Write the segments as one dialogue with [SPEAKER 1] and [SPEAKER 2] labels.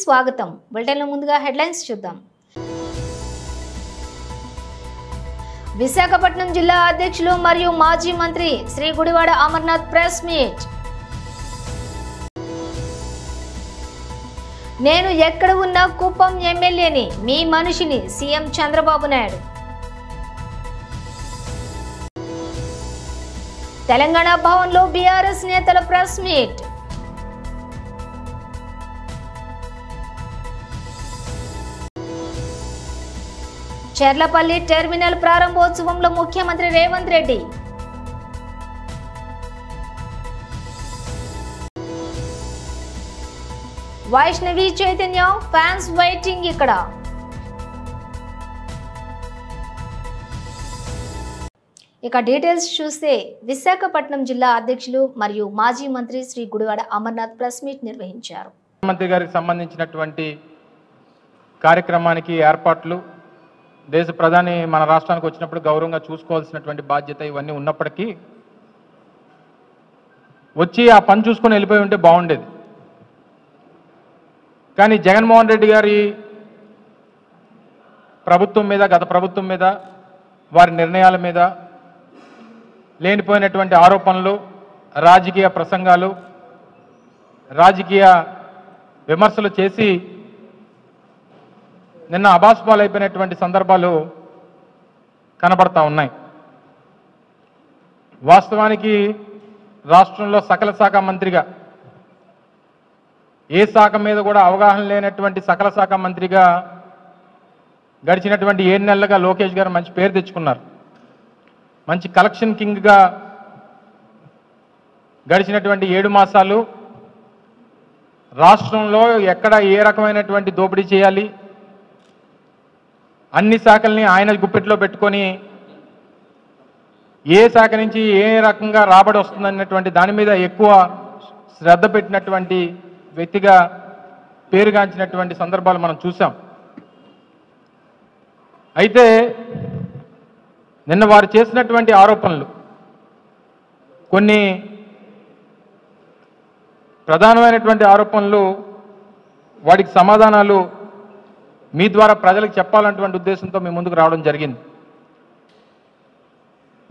[SPEAKER 1] స్వాగతం. బులెటిన్లో ముందుగా హెడ్లైన్స్ చూద్దాం. విశాఖపట్నం జిల్లా అధ్యక్షులు మరియు మాజీ మంత్రి శ్రీ గుడివాడ అమర్నాథ్ ప్రెస్ మీట్. నేను ఎక్కడ ఉన్నా కుప్పం ఎమ్మెల్యేని, మీ మనిషిని సీఎం చంద్రబాబు నాయుడు. తెలంగాణ భవన్లో బీఆర్ఎస్ నేతల ప్రెస్ మీట్. చెర్లపల్లి టెర్మినల్ ప్రారంభోత్సవంలో ముఖ్యమంత్రి రేవంత్ రెడ్డి. వైష్ణవి చైతన్య ఫ్యాన్స్ వెయిటింగ్ ఇక్కడ. ఇక డీటెయిల్స్ చూస్తే విశాఖపట్నం జిల్లా అధ్యక్షులు మరియు మాజీ మంత్రి శ్రీ గుడివాడ అమర్నాథ్ ప్రెస్ మీట్ నిర్వహించారు.
[SPEAKER 2] ముఖ్యమంత్రి గారికి సంబంధించినటువంటి కార్యక్రమానికి ఏర్పాట్లు దేశ ప్రధాని మన రాష్ట్రానికి వచ్చినప్పుడు గౌరవంగా చూసుకోవాల్సినటువంటి బాధ్యత ఇవన్నీ ఉన్నప్పటికీ వచ్చి ఆ పని చూసుకొని వెళ్ళిపోయి ఉంటే బాగుండేది. కానీ జగన్మోహన్ రెడ్డి గారి ప్రభుత్వం మీద, గత ప్రభుత్వం మీద, వారి నిర్ణయాల మీద లేనిపోయినటువంటి ఆరోపణలు, రాజకీయ ప్రసంగాలు, రాజకీయ విమర్శలు చేసి నిన్న అబాస్పాలైపోయినటువంటి సందర్భాలు కనబడతా ఉన్నాయి. వాస్తవానికి రాష్ట్రంలో సకల శాఖ మంత్రిగా, ఏ శాఖ మీద కూడా అవగాహన లేనటువంటి సకల శాఖ మంత్రిగా గడిచినటువంటి 7 నెలలుగా లోకేష్ గారు మంచి పేరు తెచ్చుకున్నారు. మంచి కలెక్షన్ కింగ్గా గడిచినటువంటి 7 మాసాలు రాష్ట్రంలో ఎక్కడ ఏ రకమైనటువంటి దోపిడీ చేయాలి, అన్ని శాఖల్ని ఆయన గుప్పెట్లో పెట్టుకొని ఏ శాఖ నుంచి ఏ రకంగా రాబడి వస్తుందన్నటువంటి దాని మీద ఎక్కువ శ్రద్ధ పెట్టినటువంటి వ్యక్తిగా పేరుగాంచినటువంటి సందర్భాలు మనం చూసాం. అయితే నిన్న వారు చేసినటువంటి ఆరోపణలు, కొన్ని ప్రధానమైనటువంటి ఆరోపణలు, వాటికి సమాధానాలు మీ ద్వారా ప్రజలకు చెప్పాలన్నటువంటి ఉద్దేశంతో మీ ముందుకు రావడం జరిగింది.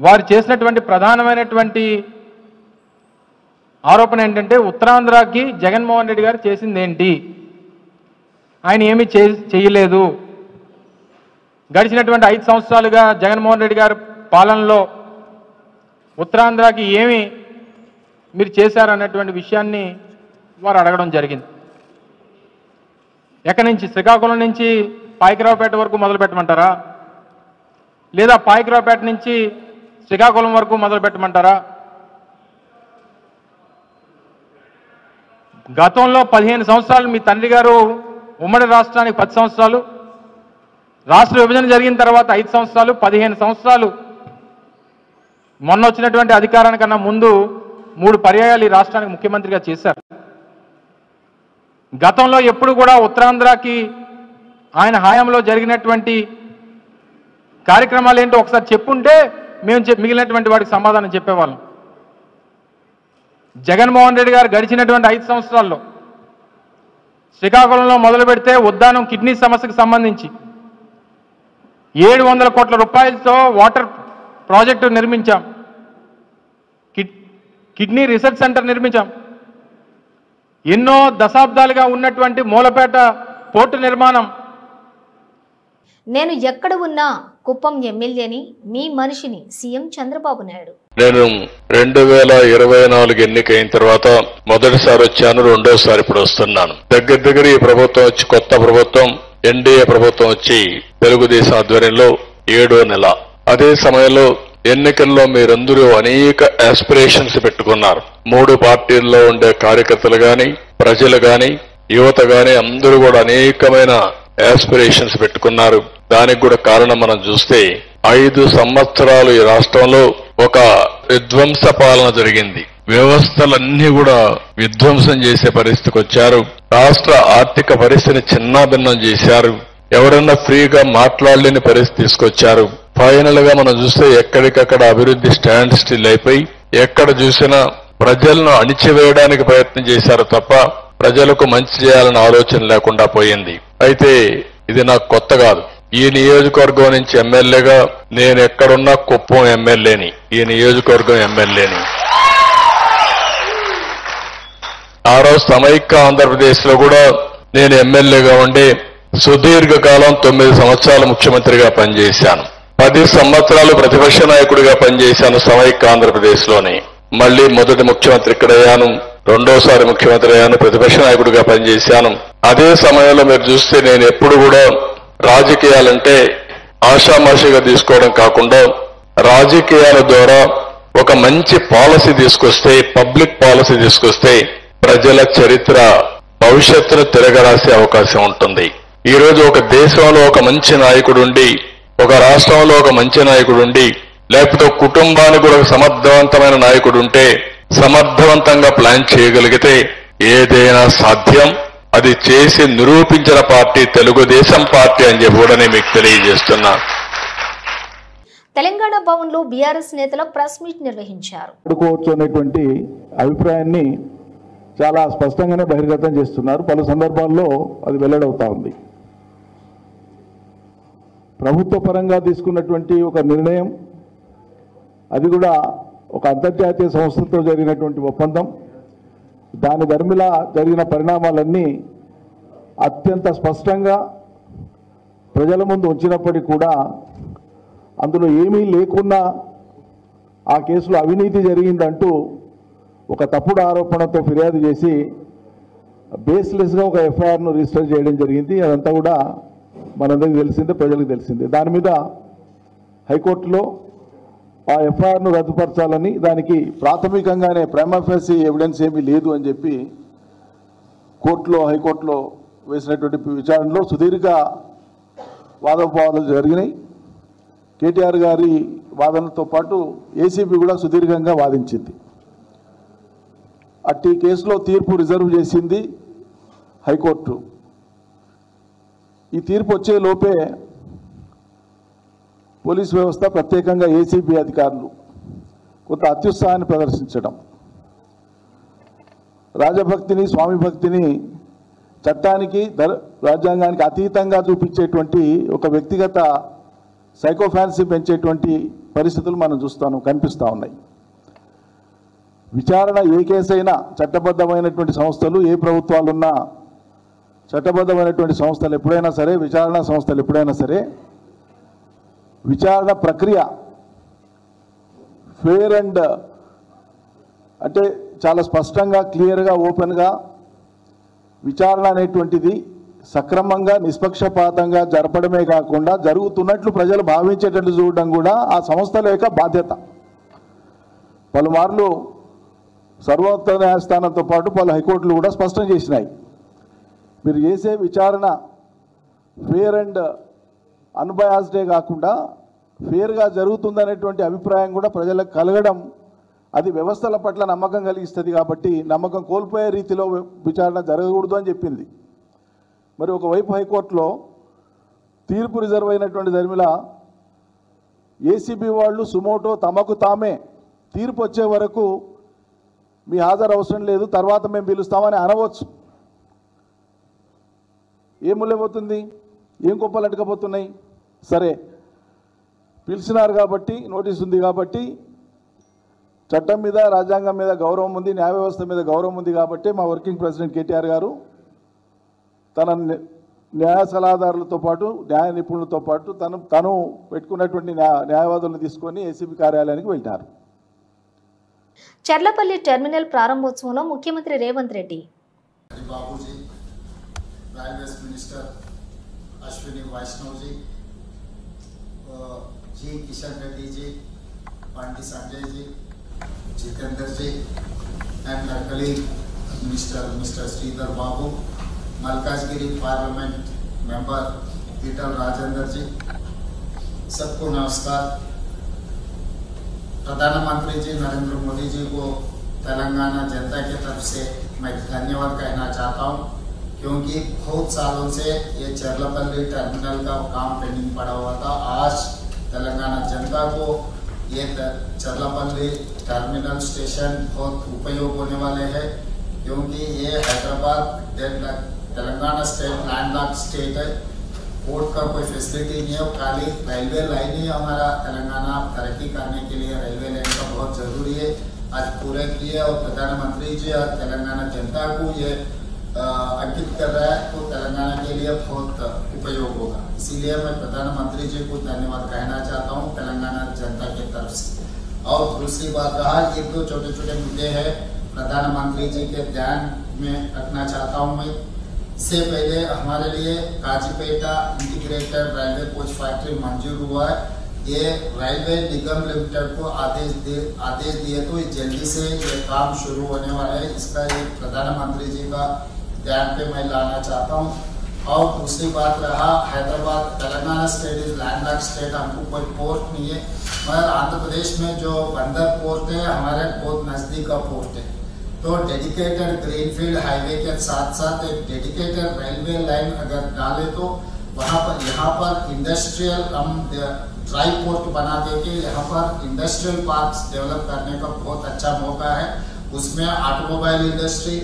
[SPEAKER 2] వారు చేసినటువంటి ప్రధానమైనటువంటి ఆరోపణ ఏంటంటే, ఉత్తరాంధ్రకి జగన్మోహన్ రెడ్డి గారు చేసింది ఏంటి, ఆయన ఏమీ చేయలేదు, గడిచినటువంటి 5 సంవత్సరాలుగా జగన్మోహన్ రెడ్డి గారి పాలనలో ఉత్తరాంధ్రకి ఏమి మీరు చేశారన్నటువంటి విషయాన్ని వారు అడగడం జరిగింది. ఎక్కడి నుంచి, శ్రీకాకుళం నుంచి పాయకరావుపేట వరకు మొదలు పెట్టమంటారా, లేదా పాయకరావుపేట నుంచి శ్రీకాకుళం వరకు మొదలు పెట్టమంటారా? గతంలో 15 సంవత్సరాలు మీ తండ్రి గారు ఉమ్మడి రాష్ట్రానికి 10 సంవత్సరాలు, రాష్ట్ర విభజన జరిగిన తర్వాత 5 సంవత్సరాలు, 15 సంవత్సరాలు మొన్న వచ్చినటువంటి అధికారానికన్నా ముందు 3 పర్యాయాలు ఈ రాష్ట్రానికి ముఖ్యమంత్రిగా చేశారు. గతంలో ఎప్పుడు కూడా ఉత్తరాంధ్రకి ఆయన హయాంలో జరిగినటువంటి కార్యక్రమాలు ఏంటో ఒకసారి చెప్పుంటే మేము మిగిలినటువంటి వాడికి సమాధానం చెప్పేవాళ్ళం. జగన్మోహన్ రెడ్డి గారు గడిచినటువంటి 5 సంవత్సరాల్లో శ్రీకాకుళంలో మొదలు పెడితే ఉద్దానం కిడ్నీ సమస్యకు సంబంధించి 700 కోట్ల రూపాయలతో వాటర్ ప్రాజెక్టు నిర్మించాం, కిడ్నీ రీసెర్చ్ సెంటర్ నిర్మించాం, ఎన్నో దశాబ్దాలుగా ఉన్నటువంటి మూలపేట పోర్టు నిర్మాణం.
[SPEAKER 1] నేను ఎక్కడ ఉన్నా కుప్పం ఎమ్మెల్యేని, మీ మనిషిని సీఎం చంద్రబాబు నాయుడు.
[SPEAKER 3] నేను 2024 ఎన్నికైన తర్వాత మొదటిసారి వచ్చాను, రెండోసారి ఇప్పుడు వస్తున్నాను. దగ్గర ఈ ప్రభుత్వం వచ్చి, కొత్త ప్రభుత్వం ఎన్డీఏ ప్రభుత్వం వచ్చి తెలుగుదేశం ఆధ్వర్యంలో 7వ నెల. అదే సమయంలో ఎన్నికల్లో మీరందరూ అనేక ఆస్పిరేషన్స్ పెట్టుకున్నారు. 3 పార్టీల్లో ఉండే కార్యకర్తలు గాని, ప్రజలు గాని, యువత గాని అందరూ కూడా అనేకమైన ఆస్పిరేషన్స్ పెట్టుకున్నారు. దానికి కూడా కారణం మనం చూస్తే 5 సంవత్సరాలు ఈ రాష్ట్రంలో ఒక విధ్వంస పాలన జరిగింది. వ్యవస్థలన్నీ కూడా విధ్వంసం చేసే పరిస్థితికి వచ్చారు. రాష్ట్ర ఆర్థిక పరిస్థితిని చిన్నాభిన్నం చేశారు. ఎవరన్నా ఫ్రీగా మాట్లాడలేని పరిస్థితి తీసుకొచ్చారు. ఫైనల్ గా మనం చూస్తే ఎక్కడికక్కడ అభివృద్ధి స్టాండ్ స్టిల్ అయిపోయి, ఎక్కడ చూసినా ప్రజలను అణిచివేయడానికి ప్రయత్నం చేశారు తప్ప ప్రజలకు మంచి చేయాలన్న ఆలోచన లేకుండా పోయింది. అయితే ఇది నాకు కొత్త కాదు. ఈ నియోజకవర్గం నుంచి ఎమ్మెల్యేగా నేను ఎక్కడున్నా కుప్పం ఎమ్మెల్యేని, ఈ నియోజకవర్గం ఎమ్మెల్యేని. ఆ రోజు సమైక్య ఆంధ్రప్రదేశ్ లో కూడా నేను ఎమ్మెల్యేగా ఉండి సుదీర్ఘకాలం 9 సంవత్సరాలు ముఖ్యమంత్రిగా పనిచేశాను. 10 సంవత్సరాలు ప్రతిపక్ష నాయకుడిగా పనిచేశాను సమైక్య ఆంధ్రప్రదేశ్ లోని. మళ్లీ మొదటి ముఖ్యమంత్రి ఇక్కడయ్యాను, రెండోసారి ముఖ్యమంత్రి అయ్యాను, ప్రతిపక్ష నాయకుడిగా పనిచేశాను. అదే సమయంలో మీరు చూస్తే నేను ఎప్పుడు కూడా రాజకీయాలంటే ఆషామాషిగా తీసుకోవడం కాకుండా రాజకీయాల ద్వారా ఒక మంచి పాలసీ తీసుకొస్తే, పబ్లిక్ పాలసీ తీసుకొస్తే ప్రజల చరిత్ర భవిష్యత్తును తిరగరాసే అవకాశం ఉంటుంది. ఈ రోజు ఒక దేశంలో ఒక మంచి నాయకుడు ఉండి, ఒక రాష్ట్రంలో ఒక మంచి నాయకుడు ఉండి, లేకపోతే కుటుంబానికి కూడా ఒక సమర్థవంతమైన నాయకుడు ఉంటే సమర్థవంతంగా ప్లాన్ చేయగలిగితే ఏదైనా సాధ్యం. అది చేసి నిరూపించిన పార్టీ తెలుగుదేశం పార్టీ అని చెప్పి కూడా నేను మీకు తెలియజేస్తున్నా.
[SPEAKER 1] తెలంగాణ భవన్ లో బీఆర్ఎస్ నేతల ప్రెస్ మీట్ నిర్వహించారు.
[SPEAKER 4] అనేటువంటి అభిప్రాయాన్ని చాలా స్పష్టంగానే బహిర్గతం చేస్తున్నారు. పలు సందర్భాల్లో అది వెల్లడవుతా ఉంది. ప్రభుత్వ పరంగా తీసుకున్నటువంటి ఒక నిర్ణయం, అది కూడా ఒక అంతర్జాతీయ సంస్థతో జరిగినటువంటి ఒప్పందం, దాని ధర్మిలా జరిగిన పరిణామాలన్నీ అత్యంత స్పష్టంగా ప్రజల ముందు ఉంచినప్పటికీ కూడా అందులో ఏమీ లేకున్నా ఆ కేసులో అవినీతి జరిగిందంటూ ఒక తప్పుడు ఆరోపణతో ఫిర్యాదు చేసి బేస్లెస్గా ఒక ఎఫ్ఐఆర్ను రిజిస్టర్ చేయడం జరిగింది. అదంతా కూడా మనందరికీ తెలిసిందే, ప్రజలకు తెలిసిందే. దాని మీద హైకోర్టులో ఆ ఎఫ్ఐఆర్ను రద్దుపరచాలని, దానికి ప్రాథమికంగానే ప్రైమా ఫేసి ఎవిడెన్స్ ఏమీ లేదు అని చెప్పి హైకోర్టులో వేసినటువంటి విచారణలో సుదీర్ఘ వాదోపవాదాలు జరిగినాయి. కేటీఆర్ గారి వాదనతో పాటు ఏసీబీ కూడా సుదీర్ఘంగా వాదించింది. అట్టి కేసులో తీర్పు రిజర్వ్ చేసింది హైకోర్టు. ఈ తీర్పు వచ్చే లోపే పోలీస్ వ్యవస్థ, ప్రత్యేకంగా ఏసీబీ అధికారులు కొంత అత్యుత్సాహాన్ని ప్రదర్శించడం, రాజభక్తిని, స్వామి భక్తిని చట్టానికి, రాజ్యాంగానికి అతీతంగా చూపించేటువంటి ఒక వ్యక్తిగత సైకోఫాన్సీ పెంచేటువంటి పరిస్థితులు మనం కనిపిస్తూ ఉన్నాయి. విచారణ ఏ కేసైనా చట్టబద్ధమైనటువంటి సంస్థలు, ఏ ప్రభుత్వాలున్నా చట్టబద్ధమైనటువంటి సంస్థలు ఎప్పుడైనా సరే, విచారణ సంస్థలు ఎప్పుడైనా సరే, విచారణ ప్రక్రియ ఫేర్ అండ్ అంటే చాలా స్పష్టంగా, క్లియర్గా, ఓపెన్గా విచారణ అనేటువంటిది సక్రమంగా, నిష్పక్షపాతంగా జరపడమే కాకుండా జరుగుతున్నట్లు ప్రజలు భావించేటట్లు చూడడం కూడా ఆ సంస్థల యొక్క బాధ్యత. పలుమార్లు సర్వోన్నత న్యాయస్థానంతో పాటు పలు హైకోర్టులు కూడా స్పష్టం చేసినాయి, మీరు చేసే విచారణ ఫేర్ అండ్ అన్బయాస్డే కాకుండా ఫేర్గా జరుగుతుందనేటువంటి అభిప్రాయం కూడా ప్రజలకు కలగడం, అది వ్యవస్థల పట్ల నమ్మకం కలిగిస్తుంది. కాబట్టి నమ్మకం కోల్పోయే రీతిలో విచారణ జరగకూడదు అని చెప్పింది. మరి ఒకవైపు హైకోర్టులో తీర్పు రిజర్వ్ అయినటువంటి ధర్మిలా ఏసీబీ వాళ్ళు సుమోటో తమకు తామే తీర్పు వచ్చే వరకు మీ హాజరు అవసరం లేదు, తర్వాత మేము పిలుస్తామని అనవచ్చు. ఏం ముళ్ళైపోతుంది, ఏం కుప్పలు అడగబోతున్నాయి? సరే, పిలిచినారు కాబట్టి, నోటీస్ ఉంది కాబట్టి, చట్టం మీద, రాజ్యాంగం మీద గౌరవం ఉంది, న్యాయ వ్యవస్థ మీద గౌరవం ఉంది కాబట్టి మా వర్కింగ్ ప్రెసిడెంట్ కేటీఆర్ గారు తన న్యాయ సలహాదారులతో పాటు, న్యాయ నిపుణులతో పాటు తను పెట్టుకున్నటువంటి న్యాయవాదులను తీసుకొని ఏసీబీ కార్యాలయానికి వెళ్ళారు.
[SPEAKER 1] చర్లపల్లి టెర్మినల్ ప్రారంభోత్సవంలో ముఖ్యమంత్రి Revanth Reddy,
[SPEAKER 5] Babuji, railways minister Ashwini Vaishnaw ji Kishan Reddy ji, Bandi Sanjay ji, Jitendra ji, and my colleague Mr. Sridhar Babu, Malkajgiri parliament member पीटर राजेंद्र जी, सबको नमस्कार। प्रधानमंत्री जी नरेंद्र मोदी जी को तेलंगाना जनता की तरफ से मैं धन्यवाद कहना चाहता हूं, क्योंकि बहुत सालों से ये चर्लपल्ली टर्मिनल का काम पेंडिंग पड़ा हुआ था। आज तेलंगाना जनता को ये चर्लपल्ली टर्मिनल स्टेशन बहुत उपयोग होने वाले हैं, क्योंकि ये Hyderabad Telangana state landlock state है। पोर्ट का कोई फैसिलिटी नहीं है, खाली रेलवे लाइन ही हमारा तेलंगाना तरक्की करने के लिए रेलवे लाइन का बहुत जरूरी है। आज पूरे किए और प्रधानमंत्री जी और तेलंगाना जनता को ये अंकित कर रहा है, तो तेलंगाना के लिए बहुत उपयोग होगा। इसीलिए मैं प्रधानमंत्री जी को धन्यवाद कहना चाहता हूँ तेलंगाना जनता की तरफ से। और दूसरी बात रहा, ये तो छोटे छोटे मुद्दे हैं, प्रधानमंत्री जी के ध्यान में रखना चाहता हूँ मैं। इससे पहले हमारे लिए काजीपेटा इंटीग्रेटेड रेलवे कोच फैक्ट्री मंजूर हुआ है। ये रेलवे निगम लिमिटेड को आदेश दिए तो जल्दी से ये काम शुरू होने वाला है। इसका एक प्रधानमंत्री जी का ध्यान पे मैं लाना चाहता हूँ। और दूसरी बात रहा, Hyderabad Telangana state is landlock state, हमको कोई पोर्ट नहीं है, मगर आंध्र प्रदेश में जो बंदर पोर्ट है हमारे बहुत नजदीक का पोर्ट है। तो डेडिकेटेड ग्रीनफील्ड हाईवे के साथ साथ एक डेडिकेटेड रेलवे लाइन अगर डाले तो वहाँ पर यहाँ पर इंडस्ट्रियल हम ट्राई पोर्ट बना देके यहाँ पर इंडस्ट्रियल पार्क्स डेवलप करने का बहुत अच्छा मौका है। उसमें ऑटोमोबाइल इंडस्ट्री,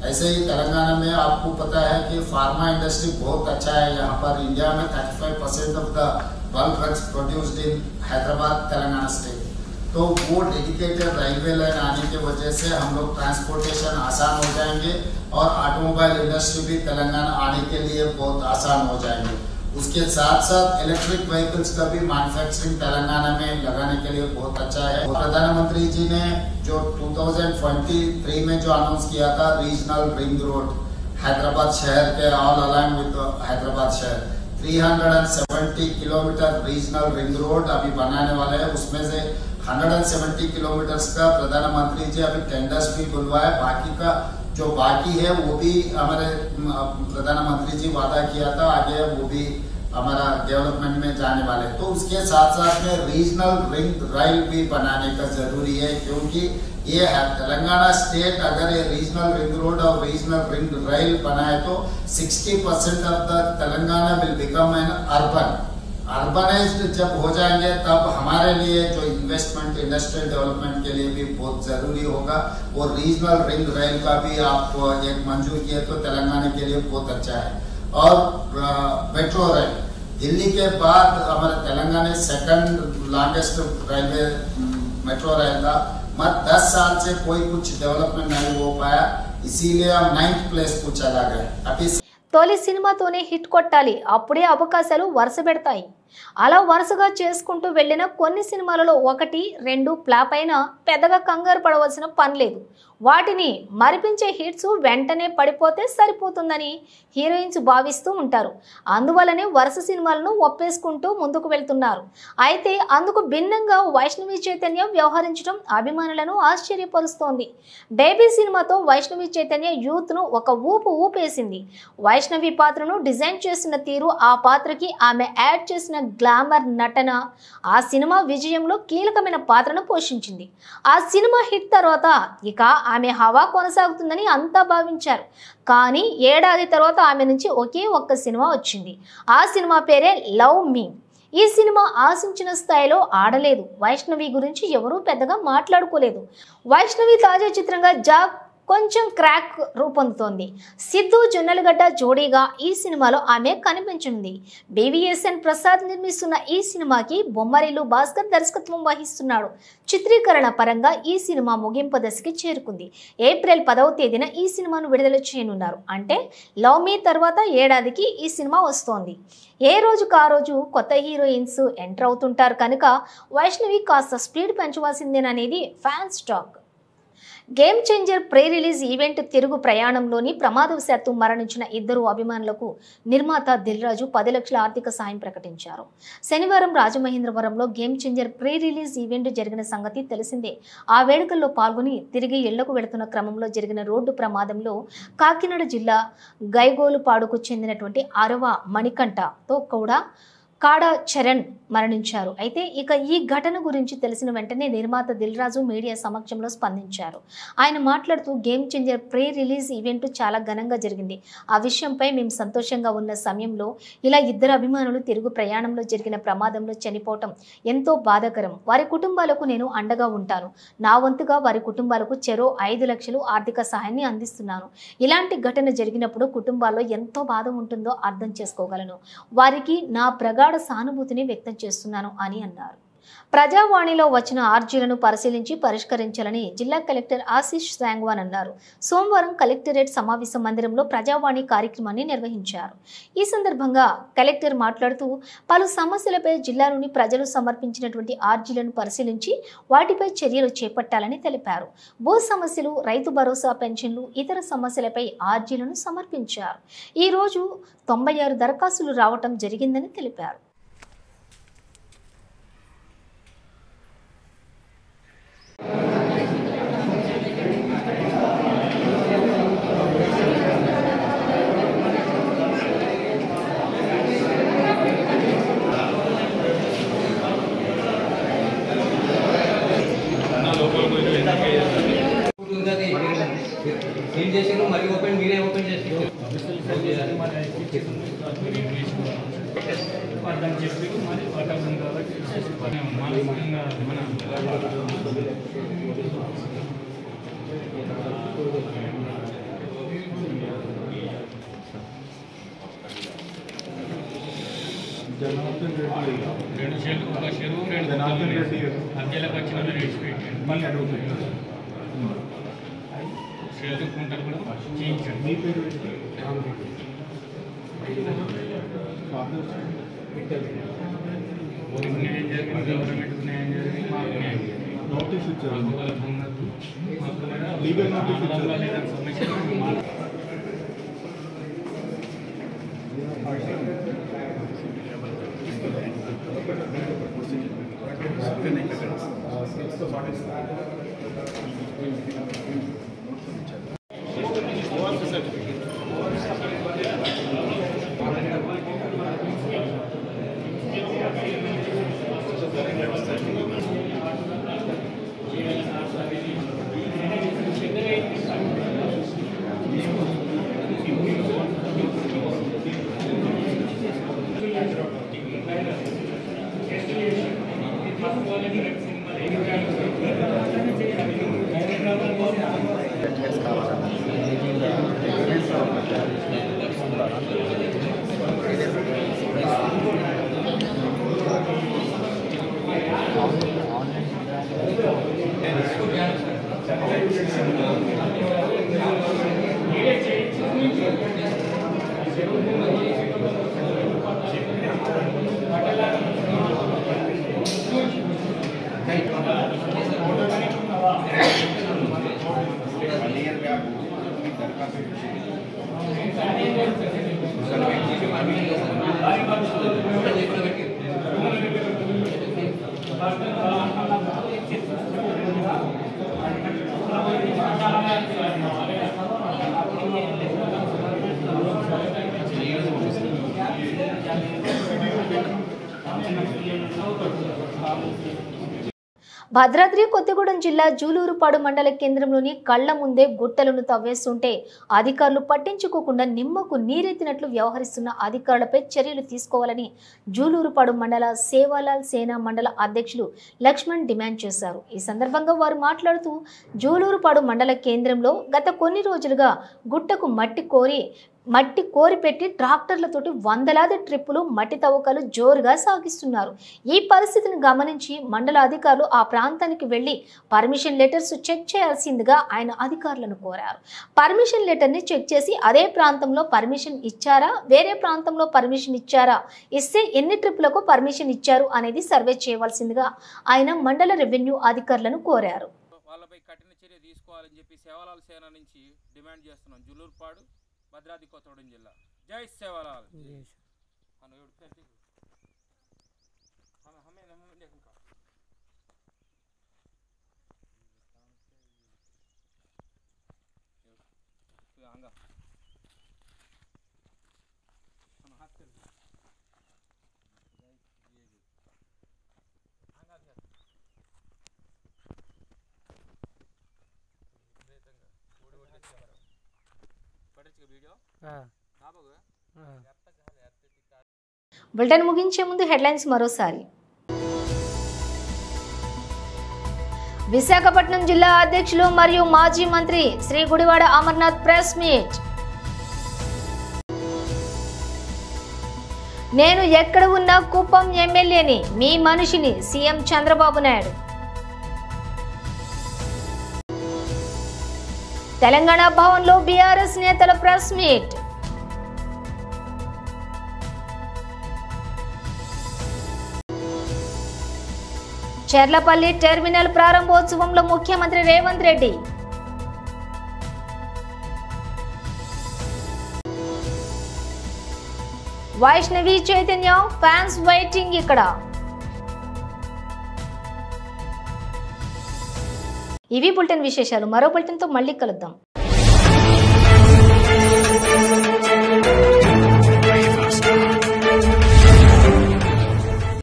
[SPEAKER 5] ऐसे ही तेलंगाना में आपको पता है कि फार्मा इंडस्ट्री बहुत अच्छा है। यहाँ पर इंडिया में 35% of the bulk drugs produced in Hyderabad Telangana state. तो वो डेडिकेटेड रेलवे लाइन आने की वजह से हम लोग ट्रांसपोर्टेशन आसान हो जाएंगे और ऑटोमोबाइल इंडस्ट्री भी तेलंगाना आने के लिए बहुत आसान हो जाएंगे। उसके साथ साथ इलेक्ट्रिक व्हीकल्स का भी मैन्युफैक्चरिंग तेलंगाना में लगाने के लिए बहुत अच्छा है। प्रधानमंत्री जी ने जो 2023 में जो अनाउंस किया था रीजनल रिंग रोड हैदराबाद शहर के ऑल अलाइन विद हैदराबाद शहर 370 किलोमीटर रीजनल रिंग रोड अभी बनाने वाले हैं। उसमें से 170 किलोमीटर का प्रधानमंत्री जी अभी टेंडर्स भी बुलवाए, बाकी का जो बाकी है वो भी हमारे प्रधानमंत्री जी वादा किया था आगे वो भी हमारा डेवलपमेंट में जाने वाले। तो उसके साथ साथ में रीजनल रिंग रेल भी बनाने का जरूरी है, क्योंकि ये है तेलंगाना स्टेट अगर ये रीजनल रिंग रोड और रीजनल रिंग रेल बनाए तो 60% of the Telangana will become an urbanised जब हो जाएंगे तब हमारे लिए जो इन्वेस्टमेंट इंडस्ट्रियल डेवलपमेंट के लिए भी बहुत जरूरी होगा। और रीजनल रिंग रेल का भी आप एक मंजूर किए तो तेलंगाना के लिए बहुत अच्छा है। और मेट्रो रेल दिल्ली के बाद हमारे Telangana second longest railway metro rail था, मत 10 साल से कोई कुछ डेवलपमेंट नहीं हो पाया, इसीलिए हम 9th प्लेस को चला गए। अभी
[SPEAKER 1] తొలి సినిమాతోనే హిట్ కొట్టాలి, అప్పుడే అవకాశాలు వరుస పెడతాయి. అలా వరుసగా చేసుకుంటూ వెళ్ళిన కొన్ని సినిమాలలో 1, 2 ఫ్లాప్ అయినా పెద్దగా కంగారు పడవలసిన పని లేదు. వాటిని మరిపించే హిట్స్ వెంటనే పడిపోతే సరిపోతుందని హీరోయిన్స్ భావిస్తూ ఉంటారు. అందువల్లనే వరుస సినిమాలను ఒప్పేసుకుంటూ ముందుకు వెళ్తున్నారు. అయితే అందుకు భిన్నంగా వైష్ణవి చైతన్య వ్యవహరించడం అభిమానులను ఆశ్చర్యపరుస్తోంది. బేబీ సినిమాతో వైష్ణవి చైతన్య యూత్ను ఒక ఊపేసింది. వైష్ణవి పాత్రను డిజైన్ చేసిన తీరు, ఆ పాత్రకి ఆమె యాడ్ చేసిన గ్లామర్ నటన ఆ సినిమా విజయంలో కీలకమైన పాత్రను పోషించింది. ఆ సినిమా హిట్ తర్వాత ఇక ఆమె హవా కొనసాగుతుందని అంతా భావించారు. కానీ ఏడాది తర్వాత ఆమె నుంచి ఒకే ఒక్క సినిమా వచ్చింది. ఆ సినిమా పేరే లవ్ మీ. ఈ సినిమా ఆశించిన స్థాయిలో ఆడలేదు. వైష్ణవి గురించి ఎవరూ పెద్దగా మాట్లాడుకోలేదు. వైష్ణవి తాజా చిత్రంగా జాగ్ కొంచెం క్రాక్ రూపొందుతోంది. సిద్ధు జొన్నలగడ్డ జోడీగా ఈ సినిమాలో ఆమె కనిపించింది. బీవీఎస్ఎన్ ప్రసాద్ నిర్మిస్తున్న ఈ సినిమాకి బొమ్మరిల్లు భాస్కర్ దర్శకత్వం వహిస్తున్నాడు. చిత్రీకరణ పరంగా ఈ సినిమా ముగింపు దశకి చేరుకుంది. ఏప్రిల్ 10వ తేదీన ఈ సినిమాను విడుదల చేయనున్నారు. అంటే లవ్ మీ తర్వాత ఏడాదికి ఈ సినిమా వస్తోంది. ఏ రోజుకు ఆ రోజు కొత్త హీరోయిన్స్ ఎంటర్ అవుతుంటారు కనుక వైష్ణవి కాస్త స్పీడ్ పెంచవలసిందేననేది fans talk. Game changer pre release event తిరుగు ప్రయాణంలోని ప్రమాదవశాత్తు మరణించిన 2 అభిమానులకు నిర్మాత దిల్ రాజు 10 లక్షల ఆర్థిక సాయం ప్రకటించారు. శనివారం రాజమహేంద్రవరంలో game changer pre release event జరిగిన సంగతి తెలిసిందే. ఆ వేడుకల్లో పాల్గొని తిరిగి ఇళ్లకు వెళుతున్న క్రమంలో జరిగిన రోడ్డు ప్రమాదంలో కాకినాడ జిల్లా గైగోలుపాడుకు చెందినటువంటి 6వ మణికంఠతో కూడా కాడా చరణ్ మరణించారు. అయితే ఇక ఈ ఘటన గురించి తెలిసిన వెంటనే నిర్మాత దిల్ రాజు మీడియా సమక్షంలో స్పందించారు. ఆయన మాట్లాడుతూ game changer pre release event చాలా ఘనంగా జరిగింది. ఆ విషయంపై మేము సంతోషంగా ఉన్న సమయంలో ఇలా ఇద్దరు అభిమానులు తిరుగు ప్రయాణంలో జరిగిన ప్రమాదంలో చనిపోవటం ఎంతో బాధాకరం. వారి కుటుంబాలకు నేను అండగా ఉంటాను. నా వంతుగా వారి కుటుంబాలకు చెరో 5 లక్షలు ఆర్థిక సహాయాన్ని అందిస్తున్నాను. ఇలాంటి ఘటన జరిగినప్పుడు కుటుంబాల్లో ఎంతో బాధ ఉంటుందో అర్థం చేసుకోగలను. వారికి నా ప్రగాఢ సానుభూతిని వ్యక్తం చేస్తున్నాను అని అన్నారు. ప్రజావాణిలో వచ్చిన ఆర్జీలను పరిశీలించి పరిష్కరించాలని జిల్లా కలెక్టర్ ఆశీష్ సాంగ్వాన్ అన్నారు. సోమవారం కలెక్టరేట్ సమావేశ మందిరంలో ప్రజావాణి కార్యక్రమాన్ని నిర్వహించారు. ఈ సందర్భంగా కలెక్టర్ మాట్లాడుతూ పలు సమస్యలపై జిల్లాలోని ప్రజలు సమర్పించినటువంటి ఆర్జీలను పరిశీలించి వాటిపై చర్యలు చేపట్టాలని తెలిపారు. భూ సమస్యలు, రైతు భరోసా పెన్షన్లు, ఇతర సమస్యలపై ఆర్జీలను సమర్పించారు. ఈ రోజు 96 దరఖాస్తులు రావటం జరిగిందని తెలిపారు.
[SPEAKER 6] ఏం చేసారు మరి ఓపెన్ మీరే ఓపెన్ చేసి చెప్పి మరి మానసికంగా మన
[SPEAKER 4] జనార్దన్ రెడ్డి
[SPEAKER 6] 2 చెరువు ఒక చెరువు 2
[SPEAKER 4] జనార్దన్ రెడ్డి
[SPEAKER 6] అద్దెలకు వచ్చిన రేట్స్
[SPEAKER 4] మళ్ళీ అడుగుతున్నాను.
[SPEAKER 6] చదువుకుంటారు కూడా చేయించండి.
[SPEAKER 4] మీ పేరు ఫాదర్
[SPEAKER 6] న్యాయం జరిగింది, గవర్నమెంట్కి న్యాయం జరిగింది, మాకు న్యాయం జరిగింది.
[SPEAKER 4] నోటీస్ ఇచ్చారు.
[SPEAKER 6] వాళ్ళకు ఉన్నది మాకు
[SPEAKER 4] లీగల్ నోటీస్ ఇచ్చారు.
[SPEAKER 6] లేదా సమస్య
[SPEAKER 1] భద్రాద్రి కొత్తగూడెం జిల్లా జూలూరుపాడు మండల కేంద్రంలోని కళ్ల ముందే గుట్టలను తవ్వేస్తుంటే అధికారులు పట్టించుకోకుండా నిమ్మకు నీరెత్తినట్లు వ్యవహరిస్తున్న అధికారులపై చర్యలు తీసుకోవాలని జూలూరుపాడు మండల సేవాలాల్ సేనా మండల అధ్యక్షులు లక్ష్మణ్ డిమాండ్ చేశారు. ఈ సందర్భంగా వారు మాట్లాడుతూ జూలూరుపాడు మండల కేంద్రంలో గత కొన్ని రోజులుగా గుట్టకు మట్టి కోరి పెట్టి ట్రాక్టర్లతోటి వందలాది ట్రిప్పులు మట్టి తవ్వకాలు జోరుగా సాగిస్తున్నారు. ఈ పరిస్థితిని గమనించి మండల అధికారులు ఆ ప్రాంతానికి వెళ్లి పర్మిషన్ లెటర్స్ చెక్ చేయాల్సిందిగా ఆయన అధికారులను కోరారు. పర్మిషన్ లెటర్ని చెక్ చేసి అదే ప్రాంతంలో పర్మిషన్ ఇచ్చారా, వేరే ప్రాంతంలో పర్మిషన్ ఇచ్చారా, ఇస్తే ఎన్ని ట్రిప్పులకు పర్మిషన్ ఇచ్చారు అనేది సర్వే చేయవలసిందిగా ఆయన మండల రెవెన్యూ అధికారులను కోరారు.
[SPEAKER 7] వాళ్ళపై కఠిన చర్య తీసుకోవాలని చెప్పి సేవాలాల్ సేన నుంచి డిమాండ్ చేస్తున్నాం. జూలూరుపాడు భద్రాద్రి కొత్తగూడెం జిల్లా. జై సేవాలాల్.
[SPEAKER 1] బులెటిన్ ముగించే ముందు హెడ్లైన్స్ మరోసారి. విశాఖపట్నం జిల్లా అధ్యక్షులు మరియు మాజీ మంత్రి శ్రీ గుడివాడ అమర్నాథ్ ప్రెస్ మీట్. నేను ఎక్కడ ఉన్నా కుప్పం ఎమ్మెల్యేని, మీ మనిషిని సీఎం చంద్రబాబు నాయుడు. తెలంగాణ భవన్లో బీఆర్ఎస్ నేతల ప్రెస్ మీట్. చెర్లపల్లి టెర్మినల్ ప్రారంభోత్సవంలో ముఖ్యమంత్రి రేవంత్ రెడ్డి. వైష్ణవి చైతన్య ఫ్యాన్స్ వెయిటింగ్ ఇక్కడ. ఇవి బులెటిన్ విశేషాలు. మరో బులెటిన్తో మళ్ళీ కలుద్దాం.